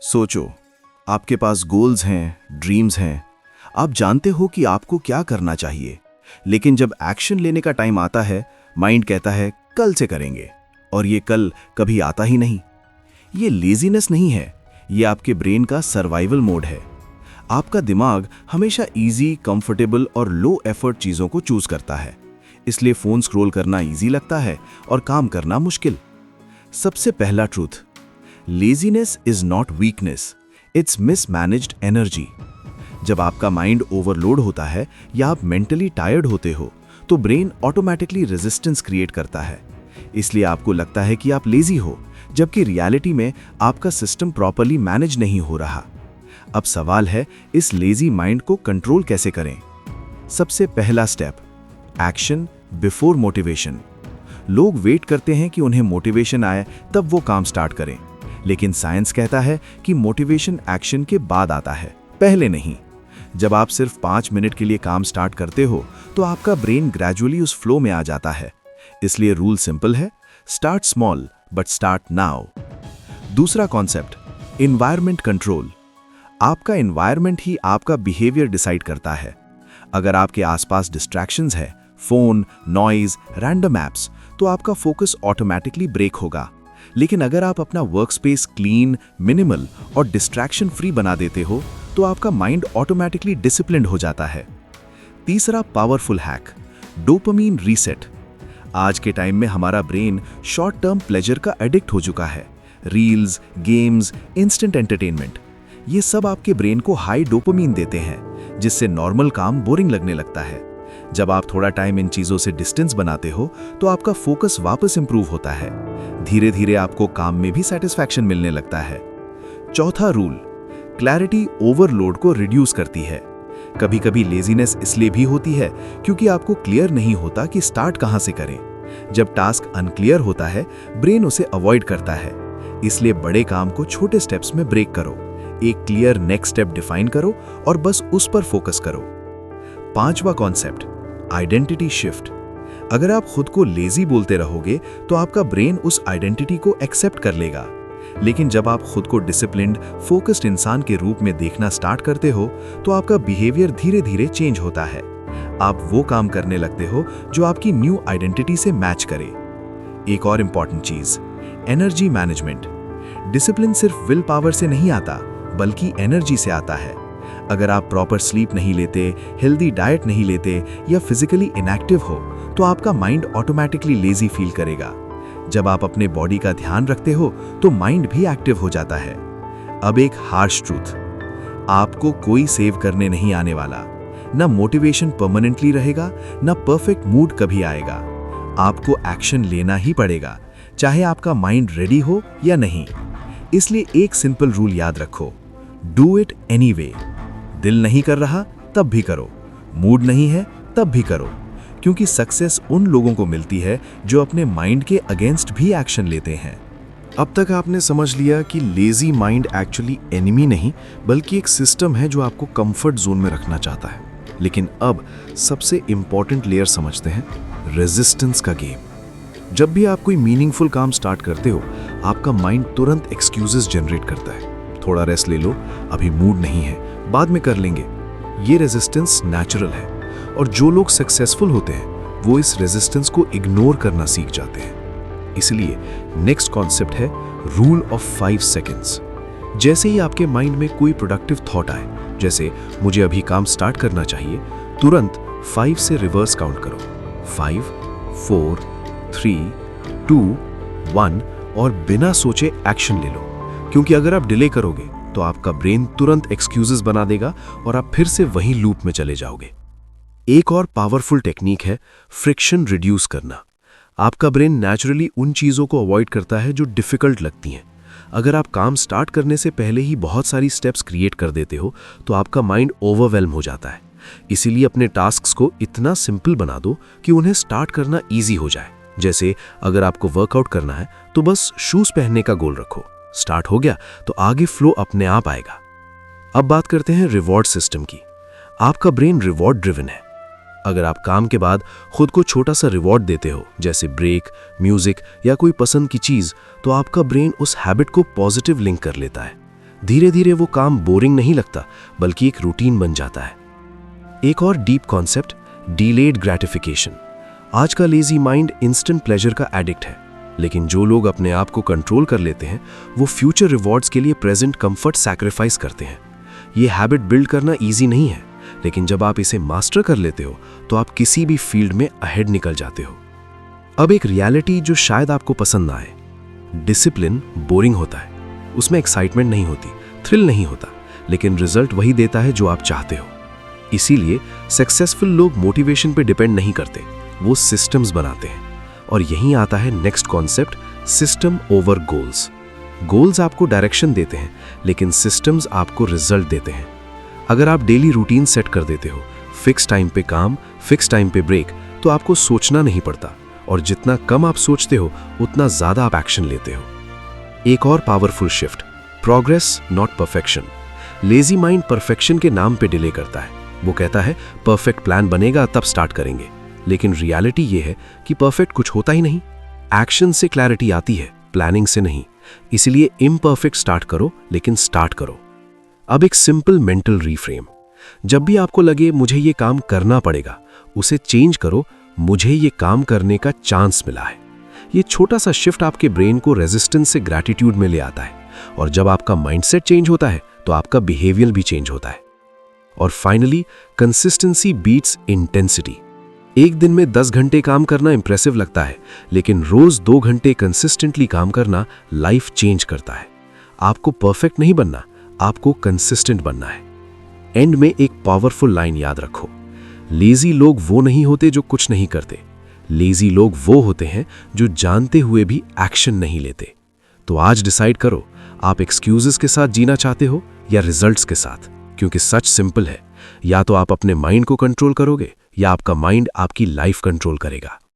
सोचो, आपके पास गोल्स हैं, ड्रीम्स हैं, आप जानते हो कि आपको क्या करना चाहिए, लेकिन जब एक्शन लेने का टाइम आता है, माइंड कहता है कल से करेंगे, और ये कल कभी आता ही नहीं। ये लेजीनेस नहीं है, ये आपके ब्रेन का सर्वाइवल मोड है। आपका दिमाग हमेशा इजी, कंफर्टेबल और लो एफर्ट चीज़ों को चूज करता है, इसलिए फ़ोन स्क्रॉल करना इजी लगता है और काम करना मुश्किल। सबसे पहला truth, laziness is not weakness, it's mismanaged energy. जब आपका माइंड ओवरलोड होता है या आप मेंटली टायर्ड होते हो, तो ब्रेन ऑटोमेटिकली रेजिस्टेंस क्रिएट करता है। इसलिए आपको लगता है कि आप लेजी हो, जबकि रियलिटी में आपका सिस्टम प्रॉपर्ली मैनेज नहीं हो रहा। अब सवाल है, इस लेजी माइंड को कंट्रोल कैसे करें? सबसे पहला स्टेप, एक्शन बिफोर मोटिवेशन। लोग वेट करते हैं कि उन्हें मोटिवेशन आए तब वो काम स्टार्ट करें, लेकिन साइंस कहता है कि मोटिवेशन एक्शन के बाद आता है, पहले नहीं। जब आप सिर्फ 5 मिनट के लिए काम स्टार्ट करते हो, तो आपका ब्रेन ग्रेजुअली उस फ्लो में आ जाता है। इसलिए रूल सिंपल है, start small but start now. दूसरा कॉन्सेप्ट, एनवायरनमेंट कंट्रोल। आपका एनवायरनमेंट ही आपका बिहेवियर डिसाइड करता है। अगर आपके आसपास डिस्ट्रैक्शंस है, फोन, नॉइज, रैंडम ऐप्स, तो आपका फोकस ऑटोमेटिकली ब्रेक होगा। लेकिन अगर आप अपना वर्कस्पेस क्लीन, मिनिमल और डिस्ट्रैक्शन फ्री बना देते हो, तो आपका माइंड ऑटोमेटिकली डिसिप्लिन्ड हो जाता है। तीसरा पावरफुल हैक, डोपामीन रीसेट। आज के टाइम में हमारा ब्रेन शॉर्ट टर्म प्लेजर का एडिक्ट हो चुका है। रील्स, गेम्स, इंस्टेंट एंटरटेनमेंट, ये सब आपके ब्रेन को हाई डोपामीन देते हैं, जिससे नॉर्मल काम बोरिंग लगने लगता है। जब आप थोड़ा टाइम इन चीजों से डिस्टेंस बनाते हो, तो आपका फोकस वापस इंप्रूव होता है। धीरे धीरे आपको काम में भी सेटिस्फैक्शन मिलने लगता है। चौथा रूल, क्लैरिटी ओवरलोड को रिड्यूस करती है। कभी कभी लेजीनेस इसलिए भी होती है क्योंकि आपको क्लियर नहीं होता कि स्टार्ट कहां से करें। जब टास्क अनक्लियर होता है, ब्रेन उसे अवॉइड करता है। इसलिए बड़े काम को छोटे स्टेप्स में ब्रेक करो, एक क्लियर नेक्स्ट स्टेप डिफाइन करो और बस उस पर फोकस करो। पांचवा कॉन्सेप्ट, आइडेंटिटी शिफ्ट। अगर आप खुद को लेजी बोलते रहोगे, तो आपका ब्रेन उस आइडेंटिटी को एक्सेप्ट कर लेगा। लेकिन जब आप खुद को डिसिप्लिन्ड, फोकस्ड इंसान के रूप में देखना स्टार्ट करते हो, तो आपका बिहेवियर धीरे धीरे चेंज होता है। आप वो काम करने लगते हो जो आपकी न्यू आइडेंटिटी से मैच करे। एक और इंपॉर्टेंट चीज, एनर्जी मैनेजमेंट। डिसिप्लिन सिर्फ विल पावर से नहीं आता, बल्कि एनर्जी से आता है। अगर आप प्रॉपर स्लीप नहीं लेते, हेल्दी डाइट नहीं लेते या फिजिकली इनएक्टिव हो, तो आपका माइंड ऑटोमेटिकली लेजी फील करेगा। जब आप अपने बॉडी का ध्यान रखते हो, तो माइंड भी एक्टिव हो जाता है। अब एक हार्श ट्रूथ, आपको कोई सेव करने नहीं आने वाला। ना मोटिवेशन परमानेंटली रहेगा, ना परफेक्ट मूड कभी आएगा। आपको एक्शन लेना ही पड़ेगा, चाहे आपका माइंड रेडी हो या नहीं। इसलिए एक सिंपल रूल याद रखो, डू इट एनीवे। दिल नहीं कर रहा तब भी करो, मूड नहीं है तब भी करो, क्योंकि सक्सेस उन लोगों को मिलती है जो अपने माइंड के अगेंस्ट भी एक्शन लेते हैं। अब तक आपने समझ लिया कि लेजी माइंड एक्चुअली एनिमी नहीं, बल्कि एक सिस्टम है जो आपको कंफर्ट जोन में रखना चाहता है। लेकिन अब सबसे इंपॉर्टेंट लेयर समझते हैं, रेजिस्टेंस का गेम। जब भी आप कोई मीनिंगफुल काम स्टार्ट करते हो, आपका माइंड तुरंत एक्सक्यूजेस जनरेट करता है। थोड़ा रेस्ट ले लो, अभी मूड नहीं है, बाद में कर लेंगे। ये रेजिस्टेंस नेचुरल है, और जो लोग सक्सेसफुल होते हैं वो इस रेजिस्टेंस को इग्नोर करना सीख जाते हैं। इसलिए नेक्स्ट कॉन्सेप्ट है रूल ऑफ 5 सेकेंड्स। जैसे ही आपके माइंड में कोई प्रोडक्टिव थॉट आए, जैसे मुझे अभी काम स्टार्ट करना चाहिए, तुरंत 5 से रिवर्स काउंट करो। 5, 4, 3, 2, 1 और बिना सोचे एक्शन ले लो। क्योंकि अगर आप डिले करोगे, तो आपका ब्रेन तुरंत एक्सक्यूजेस बना देगा और आप फिर से वही लूप में चले जाओगे। एक और पावरफुल टेक्निक है फ्रिक्शन रिड्यूस करना। आपका ब्रेन नेचुरली उन चीज़ों को अवॉइड करता है जो डिफ़िकल्ट लगती हैं। अगर आप काम स्टार्ट करने से पहले ही बहुत सारी स्टेप्स क्रिएट कर देते हो, तो आपका माइंड ओवरवेल्म हो जाता है। इसीलिए अपने टास्क्स को इतना सिंपल बना दो कि उन्हें स्टार्ट करना ईजी हो जाए। जैसे अगर आपको वर्कआउट करना है, तो बस शूज़ पहनने का गोल रखो। स्टार्ट हो गया तो आगे फ्लो अपने आप आएगा। अब बात करते हैं रिवॉर्ड सिस्टम की। आपका ब्रेन रिवॉर्ड ड्रिवन है। अगर आप काम के बाद खुद को छोटा सा रिवॉर्ड देते हो, जैसे ब्रेक, म्यूजिक या कोई पसंद की चीज, तो आपका ब्रेन उस हैबिट को पॉजिटिव लिंक कर लेता है। धीरे धीरे वो काम बोरिंग नहीं लगता, बल्कि एक रूटीन बन जाता है। एक और डीप कॉन्सेप्ट, डिलेड ग्रेटिफिकेशन। आज का लेजी माइंड इंस्टेंट प्लेजर का एडिक्ट है, लेकिन जो लोग अपने आप को कंट्रोल कर लेते हैं वो फ्यूचर रिवॉर्ड्स के लिए प्रेजेंट कंफर्ट सैक्रिफाइस करते हैं। ये हैबिट बिल्ड करना इजी नहीं है, लेकिन जब आप इसे मास्टर कर लेते हो तो आप किसी भी फील्ड में अहेड निकल जाते हो। अब एक रियलिटी जो शायद आपको पसंद ना आए, डिसिप्लिन बोरिंग होता है, उसमें एक्साइटमेंट नहीं होती, थ्रिल नहीं होता, लेकिन रिजल्ट वही देता है जो आप चाहते हो। इसीलिए सक्सेसफुल लोग मोटिवेशन पे डिपेंड नहीं करते, वो सिस्टम्स बनाते हैं। और यहीं आता है next concept, system over goals. Goals आपको डायरेक्शन देते हैं, लेकिन सिस्टम्स आपको रिजल्ट देते हैं। अगर आप डेली रूटीन सेट कर देते हो, फिक्स टाइम पे काम, फिक्स टाइम पे ब्रेक, तो आपको सोचना नहीं पड़ता, और जितना कम आप सोचते हो उतना ज्यादा आप एक्शन लेते हो। एक और powerful shift, progress not perfection. Lazy mind perfection के नाम पे डिले करता है। वो कहता है परफेक्ट प्लान बनेगा तब स्टार्ट करेंगे, लेकिन रियलिटी ये है कि परफेक्ट कुछ होता ही नहीं। एक्शन से क्लैरिटी आती है, प्लानिंग से नहीं। इसलिए इम्परफेक्ट स्टार्ट करो, लेकिन स्टार्ट करो। अब एक सिंपल मेंटल रीफ्रेम, जब भी आपको लगे मुझे ये काम करना पड़ेगा, उसे चेंज करो, मुझे ये काम करने का चांस मिला है। ये छोटा सा शिफ्ट आपके ब्रेन को रेजिस्टेंस से ग्रैटिट्यूड में ले आता है, और जब आपका माइंडसेट चेंज होता है तो आपका बिहेवियर भी चेंज होता है। और फाइनली, कंसिस्टेंसी बीट्स इंटेंसिटी। एक दिन में 10 घंटे काम करना इंप्रेसिव लगता है, लेकिन रोज 2 घंटे कंसिस्टेंटली काम करना लाइफ चेंज करता है। आपको परफेक्ट नहीं बनना, आपको कंसिस्टेंट बनना है। एंड में एक पावरफुल लाइन याद रखो, लेजी लोग वो नहीं होते जो कुछ नहीं करते, लेजी लोग वो होते हैं जो जानते हुए भी एक्शन नहीं लेते। तो आज डिसाइड करो, आप एक्सक्यूजेस के साथ जीना चाहते हो या रिजल्ट्स के साथ, क्योंकि सच सिंपल है, या तो आप अपने माइंड को कंट्रोल करोगे या आपका माइंड आपकी लाइफ कंट्रोल करेगा।